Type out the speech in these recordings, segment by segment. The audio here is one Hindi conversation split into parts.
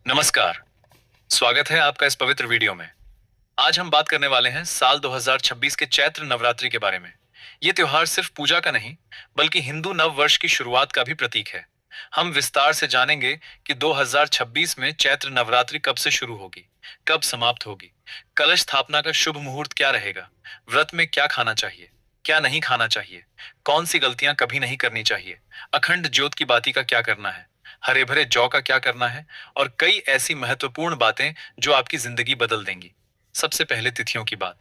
नमस्कार। स्वागत है आपका इस पवित्र वीडियो में। आज हम बात करने वाले हैं साल 2026 के चैत्र नवरात्रि के बारे में। ये त्योहार सिर्फ पूजा का नहीं, बल्कि हिंदू नव वर्ष की शुरुआत का भी प्रतीक है। हम विस्तार से जानेंगे कि 2026 में चैत्र नवरात्रि कब से शुरू होगी, कब समाप्त होगी, कलश स्थापना का शुभ मुहूर्त क्या रहेगा, व्रत में क्या खाना चाहिए, क्या नहीं खाना चाहिए, कौन सी गलतियां कभी नहीं करनी चाहिए, अखंड ज्योत की बाती का क्या करना है, हरे भरे जौ का क्या करना है, और कई ऐसी महत्वपूर्ण बातें जो आपकी जिंदगी बदल देंगी। सबसे पहले तिथियों की बात।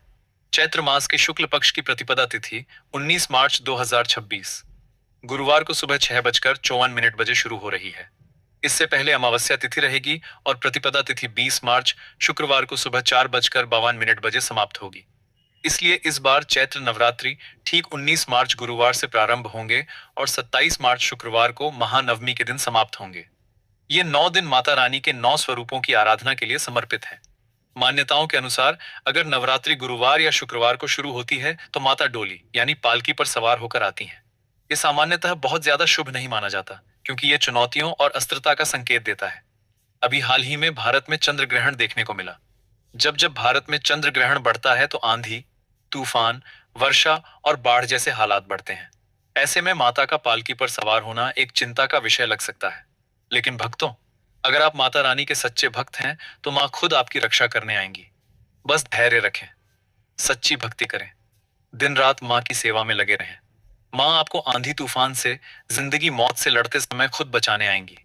चैत्र मास के शुक्ल पक्ष की प्रतिपदा तिथि 19 मार्च 2026 गुरुवार को सुबह 6:54 बजे शुरू हो रही है। इससे पहले अमावस्या तिथि रहेगी और प्रतिपदा तिथि 20 मार्च शुक्रवार को सुबह 4:52 बजे समाप्त होगी। इसलिए इस बार चैत्र नवरात्रि ठीक 19 मार्च गुरुवार से प्रारंभ होंगे और 27 मार्च शुक्रवार को महानवमी के दिन समाप्त होंगे। ये 9 दिन माता रानी के 9 स्वरूपों की आराधना के लिए समर्पित है। मान्यताओं के अनुसार अगर नवरात्रि गुरुवार या शुक्रवार को शुरू होती है तो माता डोली यानी पालकी पर सवार होकर आती हैं। ये सामान्यतः बहुत ज्यादा शुभ नहीं माना जाता, क्योंकि ये चुनौतियों और अस्त्रता का संकेत देता है। अभी हाल ही में भारत में चंद्र ग्रहण देखने को मिला। जब जब भारत में चंद्र ग्रहण बढ़ता है तो आंधी, तूफान, वर्षा और बाढ़ जैसे हालात बढ़ते हैं। ऐसे में माता का पालकी पर सवार होना एक चिंता का विषय लग सकता है। लेकिन भक्तों, अगर आप माता रानी के सच्चे भक्त हैं तो मां खुद आपकी रक्षा करने आएंगी। बस धैर्य रखें, सच्ची भक्ति करें, दिन रात मां की सेवा में लगे रहें। मां आपको आंधी तूफान से, जिंदगी मौत से लड़ते समय खुद बचाने आएंगी।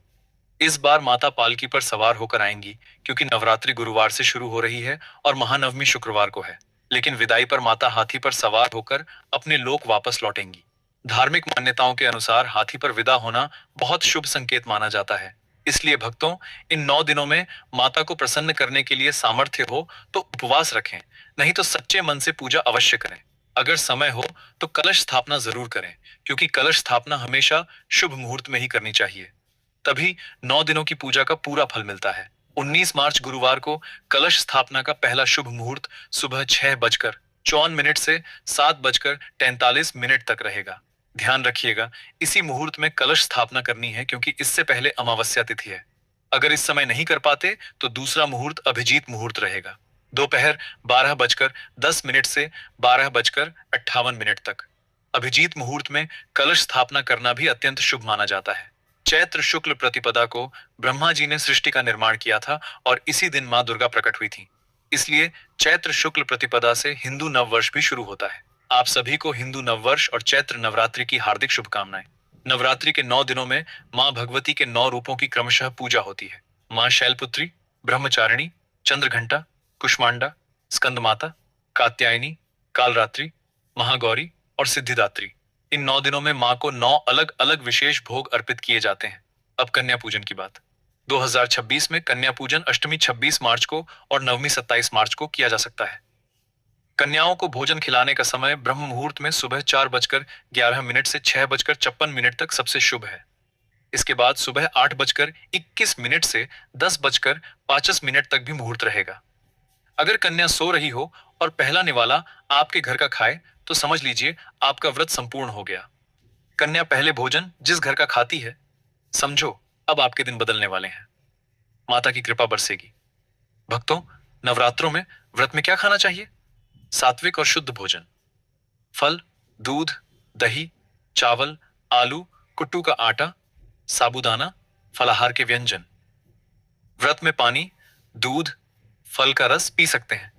इस बार माता पालकी पर सवार होकर आएंगी, क्योंकि नवरात्रि गुरुवार से शुरू हो रही है और महानवमी शुक्रवार को है। लेकिन विदाई पर माता हाथी पर सवार होकर अपने लोक वापस लौटेंगी। धार्मिक मान्यताओं के अनुसार हाथी पर विदा होना बहुत शुभ संकेत माना जाता है। इसलिए भक्तों, इन 9 दिनों में माता को प्रसन्न करने के लिए सामर्थ्य हो तो उपवास रखें, नहीं तो सच्चे मन से पूजा अवश्य करें। अगर समय हो तो कलश स्थापना जरूर करें, क्योंकि कलश स्थापना हमेशा शुभ मुहूर्त में ही करनी चाहिए। तभी 9 दिनों की पूजा का पूरा फल मिलता है। 19 मार्च गुरुवार को कलश स्थापना का पहला शुभ मुहूर्त सुबह 6:54 से 7:43 तक रहेगा। ध्यान रखिएगा, इसी मुहूर्त में कलश स्थापना करनी है, क्योंकि इससे पहले अमावस्या तिथि है। अगर इस समय नहीं कर पाते तो दूसरा मुहूर्त अभिजीत मुहूर्त रहेगा, दोपहर 12:10 से 12:58 तक। अभिजीत मुहूर्त में कलश स्थापना करना भी अत्यंत शुभ माना जाता है। चैत्र शुक्ल प्रतिपदा को ब्रह्मा जी ने सृष्टि का निर्माण किया था और इसी दिन मां दुर्गा प्रकट हुई थी। इसलिए चैत्र शुक्ल प्रतिपदा से हिंदू नववर्ष भी शुरू होता है। आप सभी को हिंदू नववर्ष और चैत्र नवरात्रि की हार्दिक शुभकामनाएं। नवरात्रि के 9 दिनों में मां भगवती के 9 रूपों की क्रमशः पूजा होती है। मां शैलपुत्री, ब्रह्मचारिणी, चंद्रघंटा, कुष्मांडा, स्कंद माता, कात्यायनी, कालरात्रि, महागौरी और सिद्धिदात्री। इन 9 दिनों में मां को 9 अलग अलग विशेष भोग अर्पित किए जाते हैं। अब कन्या पूजन की बात। 2026 में कन्या पूजन अष्टमी 26 मार्च को और नवमी 27 मार्च को किया जा सकता है। कन्याओं को भोजन खिलाने का समय ब्रह्म मुहूर्त में सुबह 4:11 से 6:56 तक सबसे शुभ है। इसके बाद सुबह 8:21 से 10:25 तक भी मुहूर्त रहेगा। अगर कन्या सो रही हो और पहला निवाला आपके घर का खाए तो समझ लीजिए आपका व्रत संपूर्ण हो गया। कन्या पहले भोजन जिस घर का खाती है, समझो अब आपके दिन बदलने वाले हैं। माता की कृपा बरसेगी। भक्तों, नवरात्रों में व्रत में क्या खाना चाहिए? सात्विक और शुद्ध भोजन, फल, दूध, दही, चावल, आलू, कुट्टू का आटा, साबूदाना, फलाहार के व्यंजन। व्रत में पानी, दूध, फल का रस पी सकते हैं,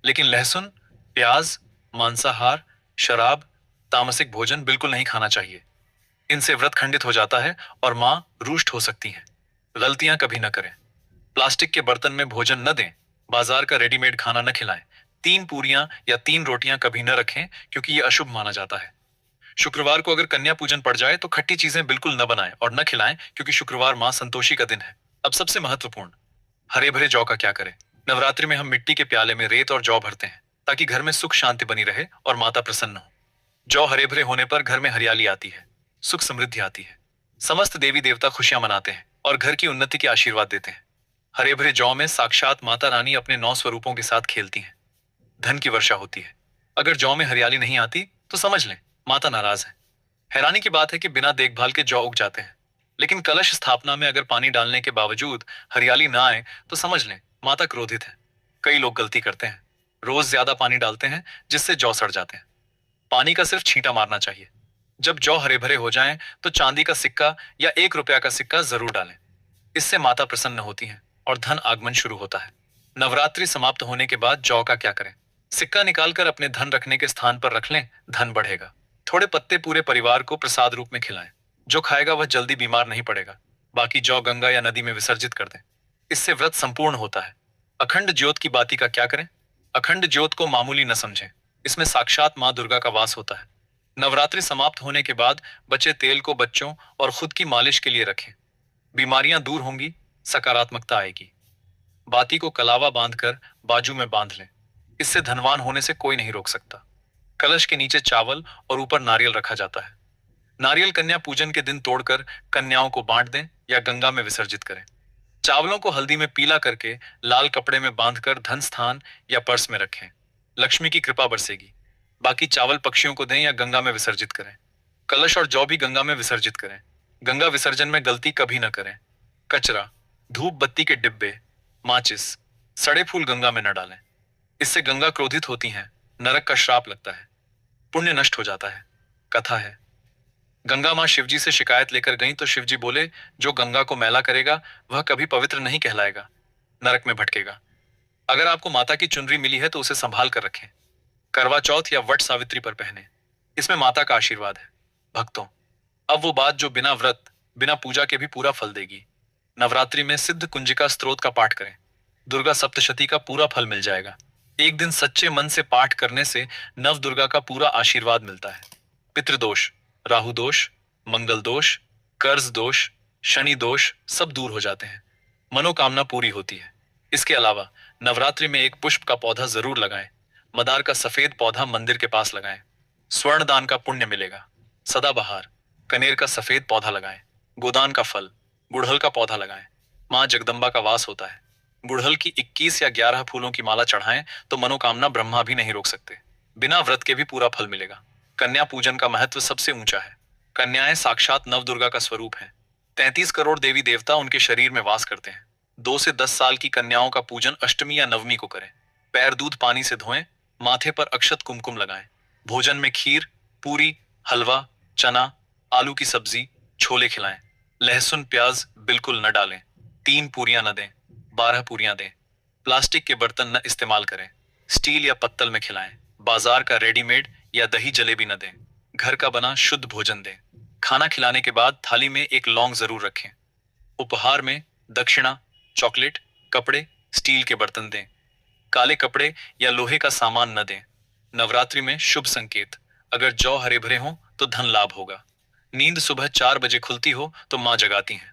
लेकिन लहसुन, प्याज, मांसाहार, शराब, तामसिक भोजन बिल्कुल नहीं खाना चाहिए। इनसे व्रत खंडित हो जाता है और मां रुष्ट हो सकती हैं। गलतियां कभी न करें। प्लास्टिक के बर्तन में भोजन न दें। बाजार का रेडीमेड खाना न खिलाएं। 3 पूरियां या 3 रोटियां कभी न रखें, क्योंकि यह अशुभ माना जाता है। शुक्रवार को अगर कन्या पूजन पड़ जाए तो खट्टी चीजें बिल्कुल न बनाएं और न खिलाएं, क्योंकि शुक्रवार मां संतोषी का दिन है। अब सबसे महत्वपूर्ण, हरे भरे जौ का क्या करें? नवरात्रि में हम मिट्टी के प्याले में रेत और जौ भरते हैं, ताकि घर में सुख शांति बनी रहे और माता प्रसन्न हो। जौ हरे भरे होने पर घर में हरियाली आती है, सुख समृद्धि आती है। समस्त देवी देवता खुशियां मनाते हैं और घर की उन्नति के आशीर्वाद देते हैं। हरे भरे जौ में साक्षात माता रानी अपने 9 स्वरूपों के साथ खेलती हैं। धन की वर्षा होती है। अगर जौ में हरियाली नहीं आती तो समझ लें माता नाराज है। हैरानी की बात है कि बिना देखभाल के जौ उग जाते हैं। लेकिन कलश स्थापना में अगर पानी डालने के बावजूद हरियाली ना आए तो समझ लें माता क्रोधित है। कई लोग गलती करते हैं, रोज ज्यादा पानी डालते हैं जिससे जौ सड़ जाते हैं। पानी का सिर्फ छींटा मारना चाहिए। जब जौ हरे भरे हो जाएं तो चांदी का सिक्का या 1 रुपया का सिक्का जरूर डालें। इससे माता प्रसन्न होती हैं और धन आगमन शुरू होता है। नवरात्रि समाप्त होने के बाद जौ का क्या करें? सिक्का निकालकर अपने धन रखने के स्थान पर रख लें, धन बढ़ेगा। थोड़े पत्ते पूरे परिवार को प्रसाद रूप में खिलाएं। जो खाएगा वह जल्दी बीमार नहीं पड़ेगा। बाकी जौ गंगा या नदी में विसर्जित कर दें। इससे व्रत संपूर्ण होता है। अखंड ज्योत की बाती का क्या करें? अखंड ज्योत को मामूली न समझें। इसमें साक्षात मां दुर्गा का वास होता है। नवरात्रि समाप्त होने के बाद बचे तेल को बच्चों और खुद की मालिश के लिए रखें। बीमारियां दूर होंगी, सकारात्मकता आएगी। बाती को कलावा बांधकर बाजू में बांध लें। इससे धनवान होने से कोई नहीं रोक सकता। कलश के नीचे चावल और ऊपर नारियल रखा जाता है। नारियल कन्या पूजन के दिन तोड़कर कन्याओं को बांट दें या गंगा में विसर्जित करें। चावलों को हल्दी में पीला करके लाल कपड़े में बांधकर धन स्थान या पर्स में रखें। लक्ष्मी की कृपा बरसेगी। बाकी चावल पक्षियों को दें या गंगा में विसर्जित करें। कलश और जौ भी गंगा में विसर्जित करें। गंगा विसर्जन में गलती कभी न करें। कचरा, धूप बत्ती के डिब्बे, माचिस, सड़े फूल गंगा में न डालें। इससे गंगा क्रोधित होती हैं, नरक का श्राप लगता है, पुण्य नष्ट हो जाता है। कथा है, गंगा मां शिवजी से शिकायत लेकर गईं तो शिवजी बोले, जो गंगा को मैला करेगा वह कभी पवित्र नहीं कहलाएगा, नरक में भटकेगा। अगर आपको माता की चुनरी मिली है तो उसे संभाल कर रखें। करवा चौथ या वट सावित्री पर पहने। इसमें माता का आशीर्वाद है। भक्तों, अब वो बात जो बिना व्रत बिना पूजा के भी पूरा फल देगी। नवरात्रि में सिद्ध कुंजिका स्तोत्र का पाठ करें। दुर्गा सप्तशती का पूरा फल मिल जाएगा। एक दिन सच्चे मन से पाठ करने से नव दुर्गा का पूरा आशीर्वाद मिलता है। पितृदोष, राहु दोष, मंगल दोष, कर्ज दोष, शनि दोष सब दूर हो जाते हैं। मनोकामना पूरी होती है। इसके अलावा नवरात्रि में एक पुष्प का पौधा जरूर लगाएं। मदार का सफेद पौधा मंदिर के पास लगाएं। स्वर्ण दान का पुण्य मिलेगा। सदाबहार, कनेर का सफेद पौधा लगाएं। गोदान का फल, गुड़हल का पौधा लगाएं। मां जगदम्बा का वास होता है। गुड़हल की 21 या 11 फूलों की माला चढ़ाएं तो मनोकामना ब्रह्मा भी नहीं रोक सकते। बिना व्रत के भी पूरा फल मिलेगा। कन्या पूजन का महत्व सबसे ऊंचा है। कन्याएं साक्षात नवदुर्गा का स्वरूप है। 33 करोड़ देवी देवता उनके शरीर में वास करते हैं। 2 से 10 साल की कन्याओं का पूजन अष्टमी या नवमी को करें। पैर दूध पानी से धोएं, माथे पर अक्षत कुमकुम लगाएं। भोजन में खीर, पूरी, हलवा, चना, आलू की सब्जी, छोले खिलाएं। लहसुन प्याज बिल्कुल न डालें। 3 पूरियां न दें, 12 पूरियां दें। प्लास्टिक के बर्तन न इस्तेमाल करें। स्टील या पत्तल में खिलाएं। बाजार का रेडीमेड या दही जलेबी न दें। घर का बना शुद्ध भोजन दें। खाना खिलाने के बाद थाली में एक लौंग जरूर रखें। उपहार में दक्षिणा, चॉकलेट, कपड़े, स्टील के बर्तन दें। काले कपड़े या लोहे का सामान न दें। नवरात्रि में शुभ संकेत, अगर जौ हरे भरे हों तो धन लाभ होगा। नींद सुबह 4 बजे खुलती हो तो मां जगाती हैं।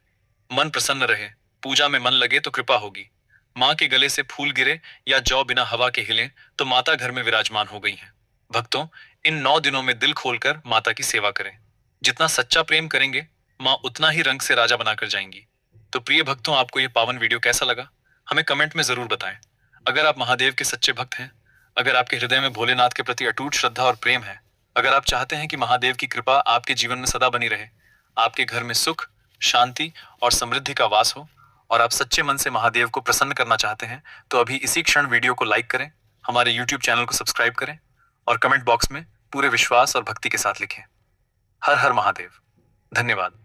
मन प्रसन्न रहे, पूजा में मन लगे तो कृपा होगी। मां के गले से फूल गिरे या जौ बिना हवा के हिले तो माता घर में विराजमान हो गई हैं। भक्तों, इन 9 दिनों में दिल खोलकर माता की सेवा करें। जितना सच्चा प्रेम करेंगे, मां उतना ही रंग से राजा बनाकर जाएंगी। तो प्रिय भक्तों, आपको यह पावन वीडियो कैसा लगा? हमें कमेंट में जरूर बताएं। अगर आप महादेव के सच्चे भक्त हैं, अगर आपके हृदय में भोलेनाथ के प्रति अटूट श्रद्धा और प्रेम है, अगर आप चाहते हैं कि महादेव की कृपा आपके जीवन में सदा बनी रहे, आपके घर में सुख, शांति और समृद्धि का वास हो, और आप सच्चे मन से महादेव को प्रसन्न करना चाहते हैं, तो अभी इसी क्षण वीडियो को लाइक करें, हमारे यूट्यूब चैनल को सब्सक्राइब करें और कमेंट बॉक्स में पूरे विश्वास और भक्ति के साथ लिखें, हर हर महादेव। धन्यवाद।